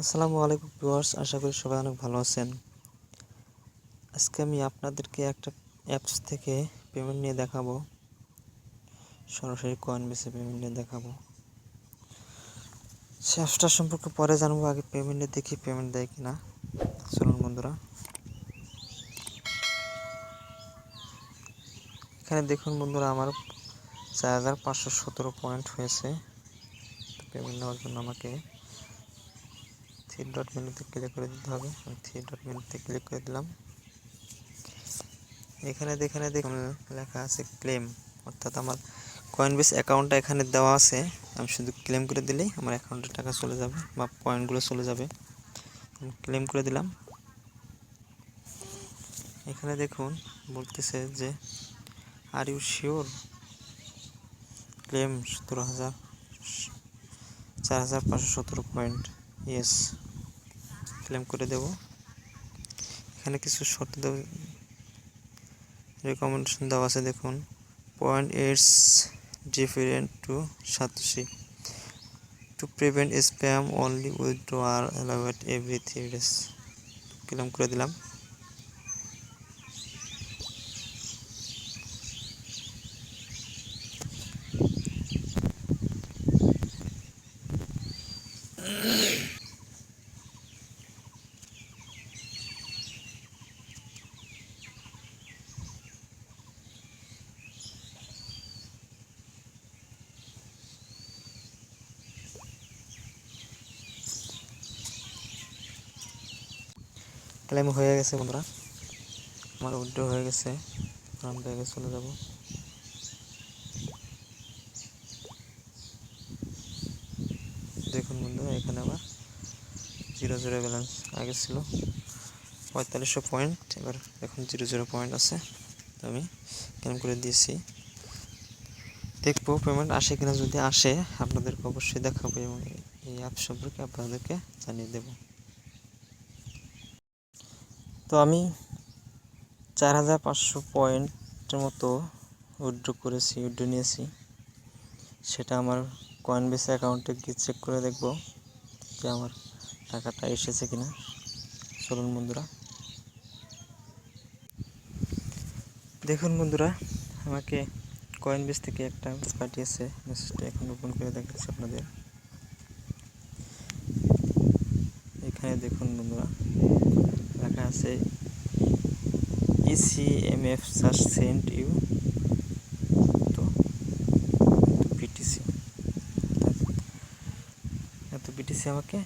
আসসালামু আলাইকুম ভিউয়ার্স, আশা করি সবাই অনেক ভালো আছেন। আজকে আমি আপনাদেরকে একটা অ্যাপস থেকে পেমেন্ট নিয়ে দেখাবো, সরাসরি কয়েনবেসে পেমেন্ট নিয়ে দেখাবো। সে অ্যাপসটা সম্পর্কে পরে জানবো, আগে পেমেন্টে দেখি পেমেন্ট দেয় কিনা। চলুন বন্ধুরা, এখানে দেখুন বন্ধুরা, আমার 4517 পয়েন্ট হয়েছে। পেমেন্ট নেওয়ার জন্য আমাকে 3 ডট মেনুতে ক্লিক করে দিতে হবে। আমি 3 ডট মেনুতে ক্লিক করে দিলাম। এখানে দেখুন লেখা আছে ক্লেম, অর্থাৎ আমার কয়েনবেস অ্যাকাউন্টটা এখানে দেওয়া আছে। আমি শুধু ক্লেম করে দিলেই আমার অ্যাকাউন্টে টাকা চলে যাবে বা পয়েন্টগুলো চলে যাবে। আমি ক্লেম করে দিলাম। এখানে দেখুন বলতেছে যে are you sure, claim 4517 point, yes, claim করে দেব। এখানে কিছু শর্ত রেকমেন্ডেশন দেওয়া আছে। দেখুন, point it's different to satoshi, to prevent spam only withdraw are allowed every 3 days। Claim করে দিলাম। ক্লেম হয়ে গেছে বন্ধুরা, আমার উইথড্র হয়ে গেছে। আমি ব্যাগে চলে যাব। দেখুন বন্ধুরা, এখানে আবার 00 ব্যালেন্স, আগে ছিল 4500 পয়েন্ট, এবার এখন 00 পয়েন্ট আছে। তো আমি ক্লেম করে দিয়েছি। দেখবো পেমেন্ট আসে কিনা। যদি আসে আপনাদেরকে অবশ্যই দেখাবো এবং এই অ্যাপ সম্পর্কে আপনাদেরকে জানিয়ে দেব। তো আমি 4500 পয়েন্টের মতো উইথড্র নিয়েছি। সেটা আমার কয়েনবেস অ্যাকাউন্টে গিয়ে চেক করে দেখব যে আমার টাকাটা এসেছে কিনা। চলুন বন্ধুরা, দেখুন বন্ধুরা, আমাকে কয়েনবেস থেকে একটা মেসেজ পাঠিয়েছে। মেসেজটা এখন ওপেন করে দেখাচ্ছি আপনাদের। এখানে দেখুন বন্ধুরা, লেখা আছে ECMF just sent you তো বিটিসি, এত বিটিসি আমাকে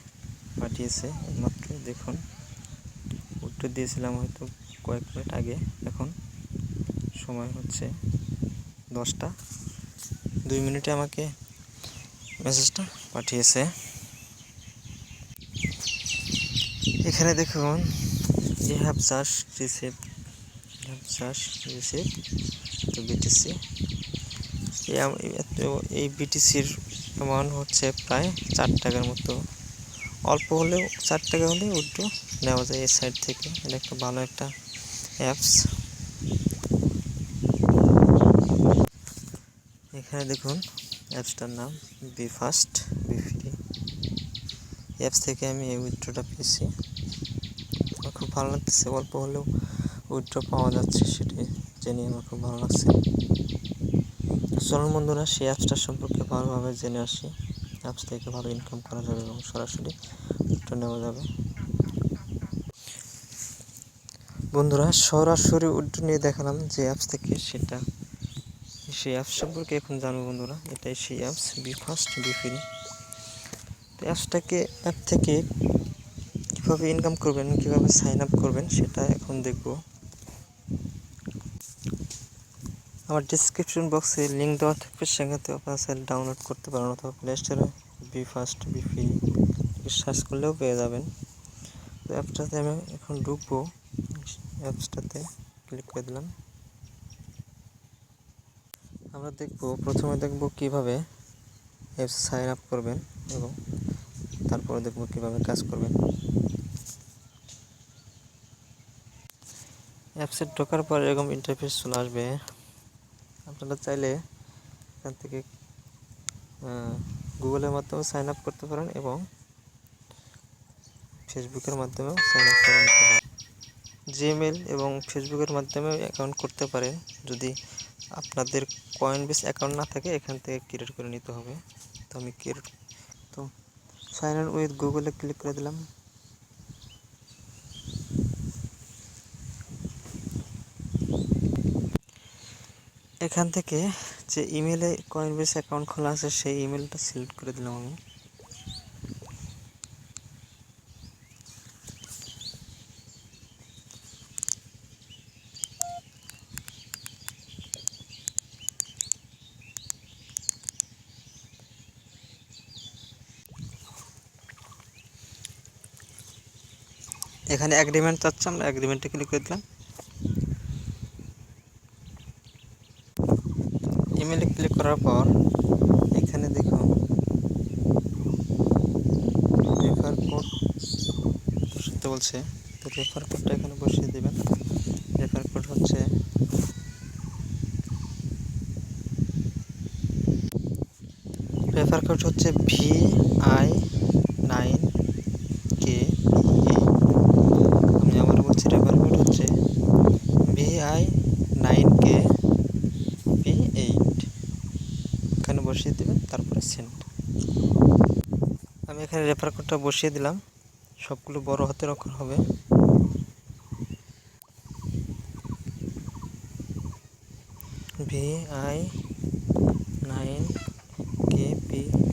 পাঠিয়েছে মাত্র। দেখুন, উত্তর দিয়েছিলাম হয়তো কয়েক মিনিট আগে। এখন সময় হচ্ছে 10টা 2 মিনিটে আমাকে মেসেজটা পাঠিয়েছে। এখানে দেখুন, ইউ হ্যাভ জাস্ট রিসিভড তো বিটিসি। এই বিটিসির অ্যামাউন্ট হচ্ছে প্রায় 4 টাকার মতো। অল্প হলেও 4 টাকা হলে উইথড্র নেওয়া যায় এই সাইট থেকে। এটা একটা ভালো একটা অ্যাপস। এখানে দেখুন অ্যাপসটার নাম BFast, BFree। অ্যাপস থেকে আমি এই উইথড্রটা পেয়েছি। আমার খুব ভালো লাগতেছে, অল্প হলেও উইথড্র পাওয়া যাচ্ছে, সেটাই জেনে আমার খুব ভালো লাগছে। চলুন বন্ধুরা, সেই অ্যাপসটার সম্পর্কে ভালোভাবে জেনে আসি। অ্যাপস থেকে ভালো ইনকাম করা যাবে এবং সরাসরি উইথড্র নেওয়া যাবে। বন্ধুরা, সরাসরি উইথড্র নিয়ে দেখালাম যে অ্যাপস থেকে, সেই অ্যাপস সম্পর্কে এখন জানবো বন্ধুরা। এটাই সেই অ্যাপস BFast, BFree। তো অ্যাপ থেকে কীভাবে ইনকাম করবেন, কীভাবে সাইন আপ করবেন, সেটা এখন দেখব। আমার ডিসক্রিপশন বক্সে লিঙ্ক দেওয়া থাকবে, সেখান থেকে আপনারা চাইলে ডাউনলোড করতে পারেন, অথবা প্লে স্টোরে BFast, BFree সার্চ করলেও পেয়ে যাবেন। তো অ্যাপসটাতে আমি এখন ঢুকবো। অ্যাপসটাতে ক্লিক করে দিলাম। আমরা প্রথমে দেখব কিভাবে অ্যাপস সাইন আপ করবেন এবং তারপরে দেখব কিভাবে কাজ করবেন। অ্যাপসে ঢোকার পর এরকম ইন্টারফেস চলে আসবে। আপনারা চাইলে এখান থেকে গুগলের মাধ্যমে সাইন আপ করতে পারেন এবং ফেসবুকের মাধ্যমেও সাইন আপ করে নিতে পারেন। জিমেল এবং ফেসবুকের মাধ্যমেও অ্যাকাউন্ট করতে পারেন। যদি আপনাদের কয়েনবেস অ্যাকাউন্ট না থাকে এখান থেকে ক্রিয়েট করে নিতে হবে। তো আমি সাইন ইন উইথ গুগলে ক্লিক করে দিলাম। এখান থেকে যে ইমেলে কয়েনবেস অ্যাকাউন্ট খোলা আছে সেই ইমেলটা সিলেক্ট করে দিলাম আমি। এখানে এগ্রিমেন্ট চাচ্ছে, আমরা এগ্রিমেন্টে ক্লিক করে দিলাম। ইমেলে ক্লিক করার পর এখানে দেখুন রেফার কোড বসাতে বলছে। তো রেফার কোডটা এখানে বসিয়ে দেবেন। রেফার কোড হচ্ছে VI9KP8। আমি আবার বলছি রেফার কোড হচ্ছে VI9KP8। এখানে বসিয়ে দেবেন, তারপরে সেন্ড। আমি এখানে রেফার কোডটা বসিয়ে দিলাম। সবগুলো বড় হাতের অক্ষর হবে। VI9KP8